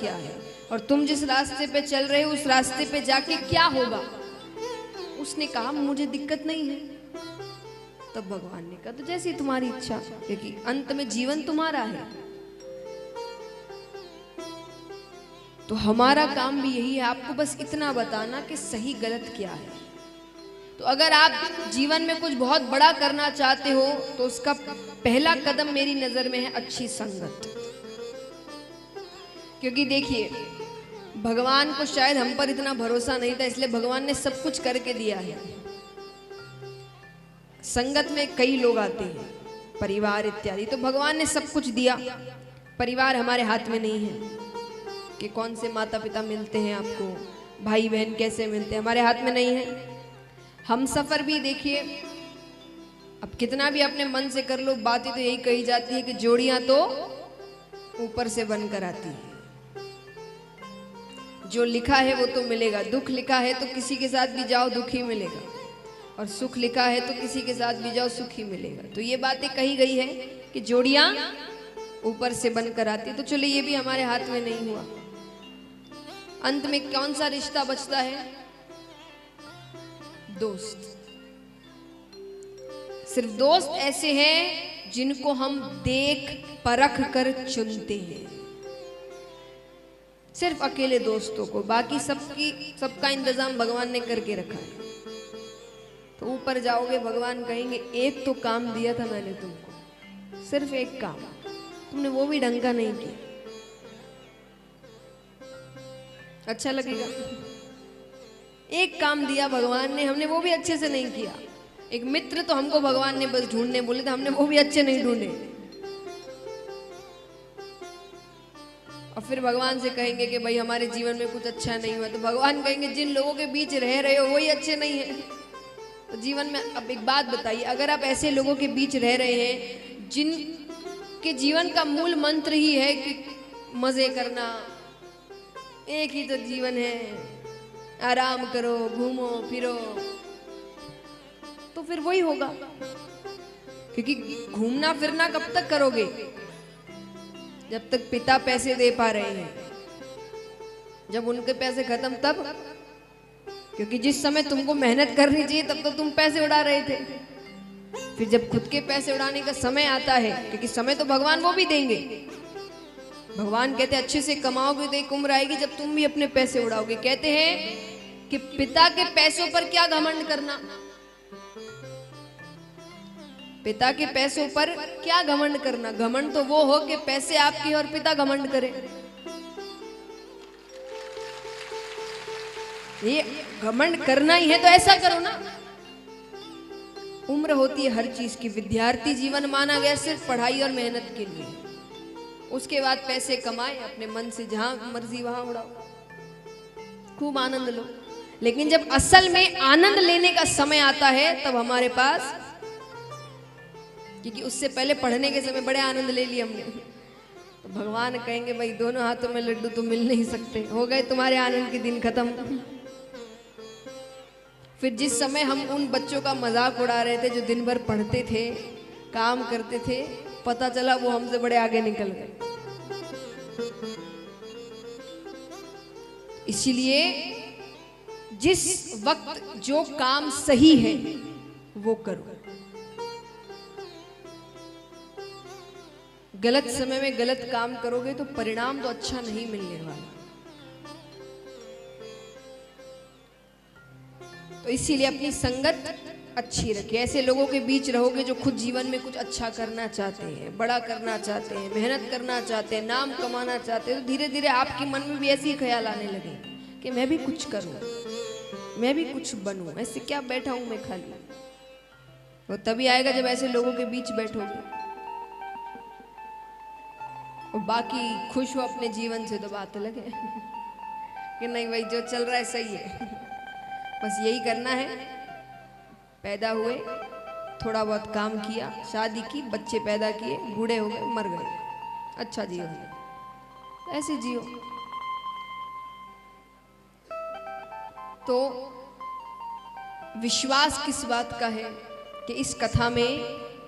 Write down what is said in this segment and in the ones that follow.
क्या है और तुम जिस रास्ते पे चल रहे हो उस रास्ते पे जाके क्या होगा। उसने कहा मुझे दिक्कत नहीं है। तब भगवान ने कहा तो जैसी तुम्हारी इच्छा, क्योंकि अंत में जीवन तुम्हारा है। तो हमारा काम भी यही है, आपको बस इतना बताना कि सही गलत क्या है। तो अगर आप जीवन में कुछ बहुत बड़ा करना चाहते हो तो उसका पहला कदम मेरी नजर में है अच्छी संगत। क्योंकि देखिए भगवान को शायद हम पर इतना भरोसा नहीं था, इसलिए भगवान ने सब कुछ करके दिया है। संगत में कई लोग आते हैं, परिवार इत्यादि, तो भगवान ने सब कुछ दिया। परिवार हमारे हाथ में नहीं है कि कौन से माता पिता मिलते हैं आपको, भाई बहन कैसे मिलते हैं, हमारे हाथ में नहीं है। हम सफर भी देखिए, अब कितना भी अपने मन से कर लो, बातें तो यही कही जाती है कि जोड़ियां तो ऊपर से बनकर आती है। जो लिखा है वो तो मिलेगा, दुख लिखा है तो किसी के साथ भी जाओ दुख ही मिलेगा, और सुख लिखा है तो किसी के साथ भी जाओ सुख ही मिलेगा। तो ये बातें कही गई है कि जोड़ियां ऊपर से बनकर आती। तो चलो ये भी हमारे हाथ में नहीं हुआ। अंत में कौन सा रिश्ता बचता है? दोस्त। सिर्फ दोस्त ऐसे हैं जिनको हम देख परख कर चुनते हैं, सिर्फ अकेले दोस्तों को, बाकी सबका इंतजाम भगवान ने करके रखा है। तो ऊपर जाओगे भगवान कहेंगे एक तो काम दिया था मैंने तुमको, सिर्फ एक काम, तुमने वो भी ढंग का नहीं किया। अच्छा लगेगा? एक काम दिया भगवान ने, हमने वो भी अच्छे से नहीं किया। एक मित्र तो हमको भगवान ने बस ढूंढने बोले थे, हमने वो भी अच्छे नहीं ढूंढे। और फिर भगवान से कहेंगे कि भाई हमारे जीवन में कुछ अच्छा नहीं हुआ, तो भगवान कहेंगे जिन लोगों के बीच रह रहे हो वही अच्छे नहीं है। तो जीवन में अब एक बात बताइए, अगर आप ऐसे लोगों के बीच रह रहे हैं जिन के जीवन का मूल मंत्र ही है कि मजे करना, एक ही तो जीवन है, आराम करो, घूमो फिरो, तो फिर वही होगा। क्योंकि घूमना फिरना कब तक करोगे? जब तक पिता पैसे दे पा रहे हैं, जब उनके पैसे खत्म तब, क्योंकि जिस समय तुमको मेहनत करनी चाहिए तब तो तुम पैसे उड़ा रहे थे। फिर जब खुद के पैसे उड़ाने का समय आता है, क्योंकि समय तो भगवान वो भी देंगे, भगवान कहते हैं अच्छे से कमाओगे तो एक उम्र आएगी जब तुम भी अपने पैसे उड़ाओगे। कहते हैं कि पिता के पैसों पर क्या घमंड करना, पिता के पैसों पर क्या घमंड करना। घमंड तो वो हो कि पैसे आपके और पिता घमंड करे। ये घमंड करना ही है तो ऐसा करो ना। उम्र होती है हर चीज की, विद्यार्थी जीवन माना गया सिर्फ पढ़ाई और मेहनत के लिए। उसके बाद पैसे कमाए, अपने मन से जहां मर्जी वहां उड़ाओ, खूब आनंद लो। लेकिन जब असल में आनंद लेने का समय आता है तब हमारे पास, क्योंकि उससे पहले पढ़ने के समय बड़े आनंद ले लिए हमने, तो भगवान कहेंगे भाई दोनों हाथों में लड्डू तो मिल नहीं सकते, हो गए तुम्हारे आनंद के दिन खत्म। फिर जिस समय हम उन बच्चों का मजाक उड़ा रहे थे जो दिन भर पढ़ते थे, काम करते थे, पता चला वो हमसे बड़े आगे निकल गए। इसीलिए जिस वक्त जो काम सही है वो करो। गलत समय में गलत काम करोगे तो परिणाम तो अच्छा नहीं मिलने वाला। तो इसीलिए अपनी संगत अच्छी रखिए। ऐसे लोगों के बीच रहोगे जो खुद जीवन में कुछ अच्छा करना चाहते हैं, बड़ा करना चाहते हैं, मेहनत करना चाहते हैं, नाम कमाना चाहते हैं, तो धीरे धीरे आपके मन में भी ऐसे ही ख्याल आने लगे कि मैं भी कुछ करूं, मैं भी कुछ बनूं, ऐसे क्या बैठा हूं मैं खाली। वो तभी आएगा जब ऐसे लोगों के बीच बैठोगे। और बाकी खुश हो अपने जीवन से तो बात अलग है कि नहीं भाई जो चल रहा है सही है, बस यही करना है। पैदा हुए, थोड़ा बहुत काम किया, शादी की, बच्चे पैदा किए, बूढ़े हो गए, मर गए, अच्छा जियो, ऐसे जियो। तो विश्वास किस बात का है कि इस कथा में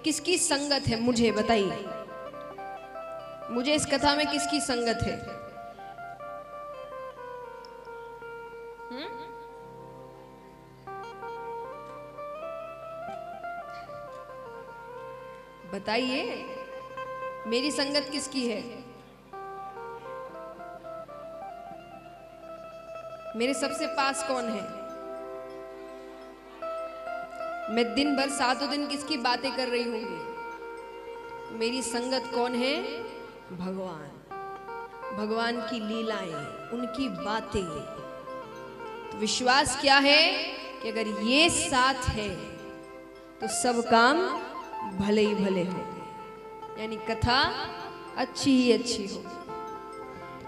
किसकी संगत है? मुझे बताइए, मुझे इस कथा में किसकी संगत है? बताइए, मेरी संगत किसकी है? मेरे सबसे पास कौन है? मैं दिन भर सातों दिन किसकी बातें कर रही होंगी? मेरी संगत कौन है? भगवान। भगवान की लीलाएं, उनकी बातें। तो विश्वास क्या है कि अगर ये साथ है तो सब काम भले ही भले होंगे, यानी कथा अच्छी ही अच्छी होगी।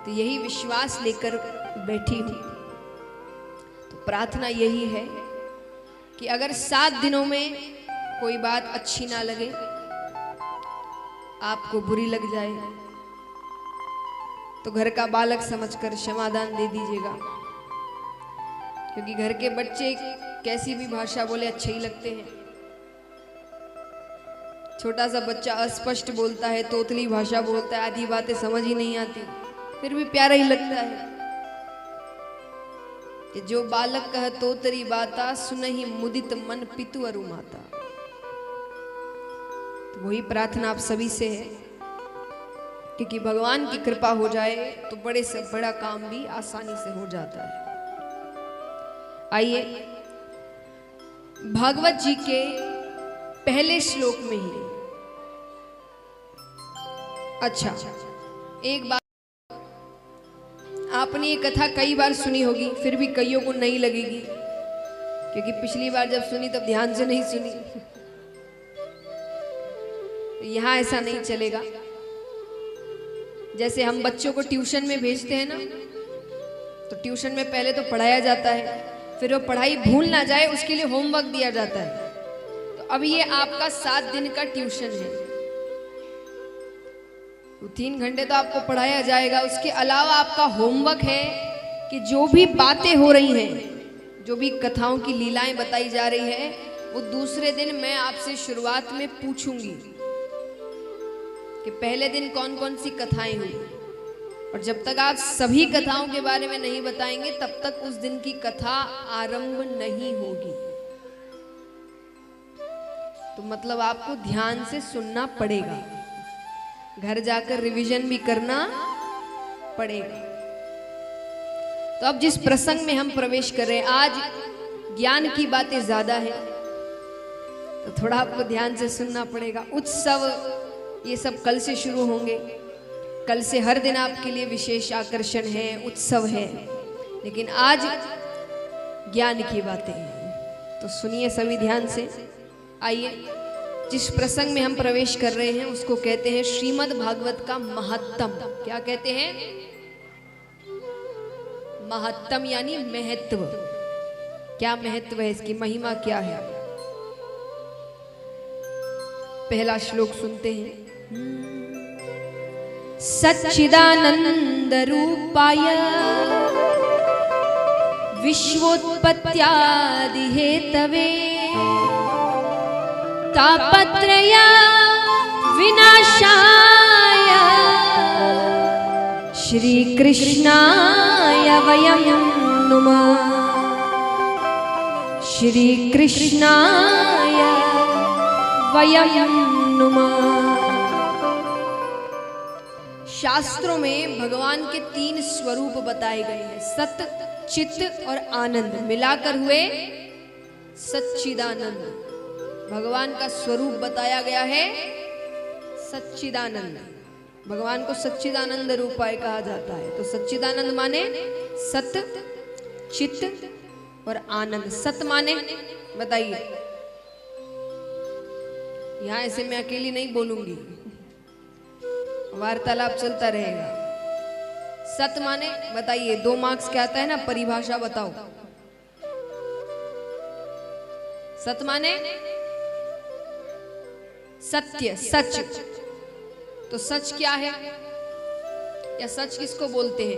तो यही विश्वास लेकर बैठी हूं। तो प्रार्थना यही है कि अगर 7 दिनों में कोई बात अच्छी ना लगे, आपको बुरी लग जाए, तो घर का बालक समझकर क्षमादान दे दीजिएगा। क्योंकि घर के बच्चे कैसी भी भाषा बोले अच्छे ही लगते हैं। छोटा सा बच्चा अस्पष्ट बोलता है, तोतली भाषा बोलता है, आधी बातें समझ ही नहीं आती, फिर भी प्यारा ही लगता है। कि जो बालक कह तोतरी बाता, सुनहि मुदित मन पितु अरु माता। तो वही प्रार्थना आप सभी से है, क्योंकि भगवान की कृपा हो जाए तो बड़े से बड़ा काम भी आसानी से हो जाता है। आइए भागवत जी के पहले श्लोक में ही, अच्छा एक बात, आपने ये कथा कई बार सुनी होगी, फिर भी कईयों को नहीं लगेगी, क्योंकि पिछली बार जब सुनी तब ध्यान से नहीं सुनी। यहां ऐसा नहीं चलेगा। जैसे हम बच्चों को ट्यूशन में भेजते हैं ना, तो ट्यूशन में पहले तो पढ़ाया जाता है, फिर वो पढ़ाई भूल ना जाए उसके लिए होमवर्क दिया जाता है। तो अब ये आपका 7 दिन का ट्यूशन है। तो 3 घंटे तो आपको पढ़ाया जाएगा, उसके अलावा आपका होमवर्क है कि जो भी बातें हो रही हैं, जो भी कथाओं की लीलाएं बताई जा रही है, वो दूसरे दिन मैं आपसे शुरुआत में पूछूंगी कि पहले दिन कौन कौन सी कथाएं हुई। और जब तक आप सभी कथाओं के बारे में नहीं बताएंगे, तब तक उस दिन की कथा आरंभ नहीं होगी। तो मतलब आपको ध्यान से सुनना पड़ेगा, घर जाकर रिवीजन भी करना पड़ेगा। तो अब जिस प्रसंग में हम प्रवेश कर रहे हैं, आज ज्ञान की बातें ज्यादा है, तो थोड़ा आपको ध्यान से सुनना पड़ेगा। उत्सव ये सब कल से शुरू होंगे। कल से हर दिन आपके लिए विशेष आकर्षण है, उत्सव है, लेकिन आज ज्ञान की बातें हैं। तो सुनिए सभी ध्यान से। आइए, जिस प्रसंग में हम प्रवेश कर रहे हैं उसको कहते हैं श्रीमद् भागवत का महत्तम। क्या कहते हैं? महत्तम यानी महत्व। क्या महत्व है इसकी, महिमा क्या है? पहला श्लोक सुनते हैं। सच्चिदानंद रूपाय विश्वोत्पत्त्यादि हेतवे तापत्रय विनाशाय श्री कृष्णाय वयं नुमः। श्री कृष्णाय वयं नुमः। शास्त्रों में भगवान के 3 स्वरूप बताए गए हैं, सत, चित्त और आनंद, मिलाकर हुए सच्चिदानंद। भगवान का स्वरूप बताया गया है सच्चिदानंद। भगवान को सच्चिदानंद रूपाय कहा जाता है। तो सच्चिदानंद माने सत, चित्त और आनंद। सत माने बताइए, यहां ऐसे मैं अकेली नहीं बोलूंगी, वार्तालाप चलता रहेगा। सत माने बताइए, 2 मार्क्स क्या आता है ना, परिभाषा बताओ। सत माने सत्य, सच। तो सच क्या है, या सच किसको बोलते हैं?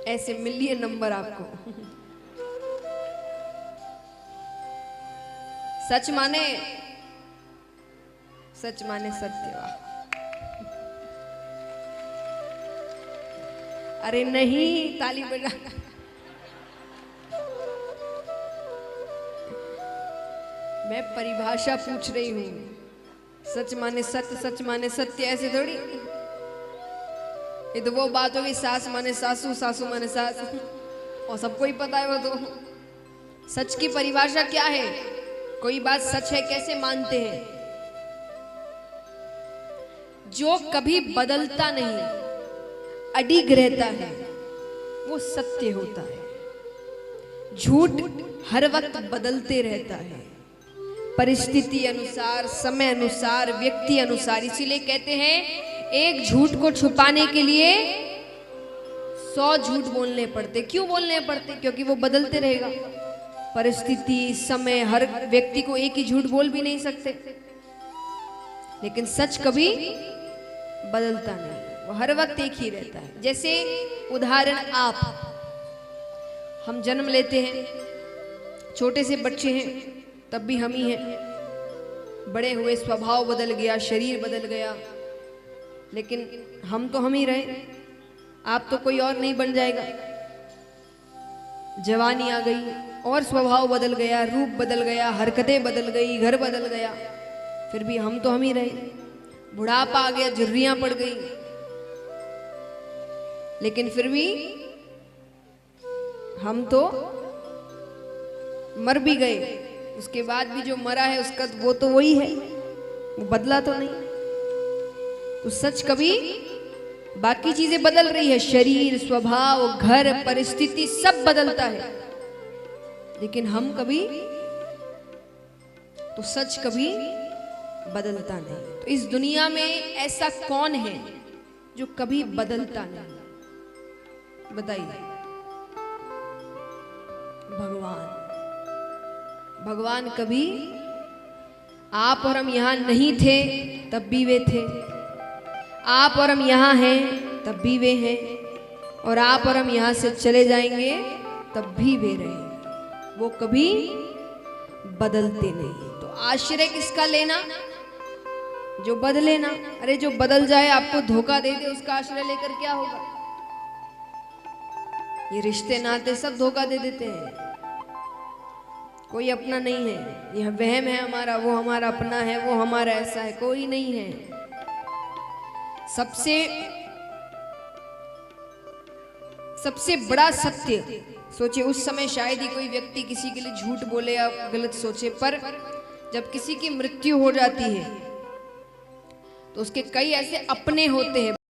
ऐसे मिलिए नंबर आपको। सच माने सत्य। अरे नहीं, ताली बजा। मैं परिभाषा पूछ रही हूं। सच माने सत्य, सच माने सत्य, ऐसे थोड़ी। ये तो वो बात होगी, सास माने सासू, सासू माने सास, और सबको ही पता है वो तो। सच की परिभाषा क्या है? कोई बात सच है कैसे मानते हैं? जो कभी बदलता नहीं, अडिग रहता है, वो सत्य होता है। झूठ हर वक्त बदलते रहता है, परिस्थिति अनुसार, समय अनुसार, व्यक्ति अनुसार। इसीलिए कहते हैं एक झूठ को छुपाने के लिए 100 झूठ बोलने पड़ते। क्यों बोलने पड़ते? क्योंकि वो बदलते रहेगा। परिस्थिति, समय, हर व्यक्ति को एक ही झूठ बोल भी नहीं सकते। लेकिन सच कभी बदलता नहीं, वो हर वक्त एक ही रहता है। जैसे उदाहरण, आप, हम जन्म लेते हैं, छोटे से बच्चे हैं तब भी हम ही हैं। बड़े हुए स्वभाव बदल गया, शरीर बदल गया, लेकिन हम तो हम ही रहे। आप तो कोई और नहीं बन जाएगा। जवानी आ गई और स्वभाव बदल गया, रूप बदल गया, हरकतें बदल गई, घर बदल गया, फिर भी हम तो हम ही रहे। बुढ़ापा आ गया, झुर्रियां पड़ गई, लेकिन फिर भी हम तो मर भी गए। उसके बाद भी जो मरा है उसका वो तो वही है, वो बदला तो नहीं। तो सच कभी, बाकी चीजें बदल रही है, शरीर, स्वभाव, घर, परिस्थिति सब बदलता है, लेकिन हम कभी, तो सच कभी बदलता नहीं। तो इस दुनिया में ऐसा कौन है जो कभी बदलता नहीं? बताइए। भगवान। भगवान कभी, आप और हम यहां नहीं थे तब भी वे थे, आप और हम यहां हैं तब भी वे हैं, और आप और हम यहां से चले जाएंगे तब भी वे रहेंगे। वो कभी बदलते नहीं। तो आश्रय किसका लेना? जो बदले ना। अरे जो बदल जाए, आपको धोखा दे दे, उसका आश्रय लेकर क्या होगा? ये रिश्ते नाते सब धोखा दे देते हैं। कोई अपना नहीं है। यह वहम है हमारा, वो हमारा अपना है, वो हमारा ऐसा है। कोई नहीं है। सबसे बड़ा सत्य, सोचिए उस समय शायद ही कोई व्यक्ति किसी के लिए झूठ बोले या गलत सोचे, पर जब किसी की मृत्यु हो जाती है तो उसके कई ऐसे अपने होते हैं।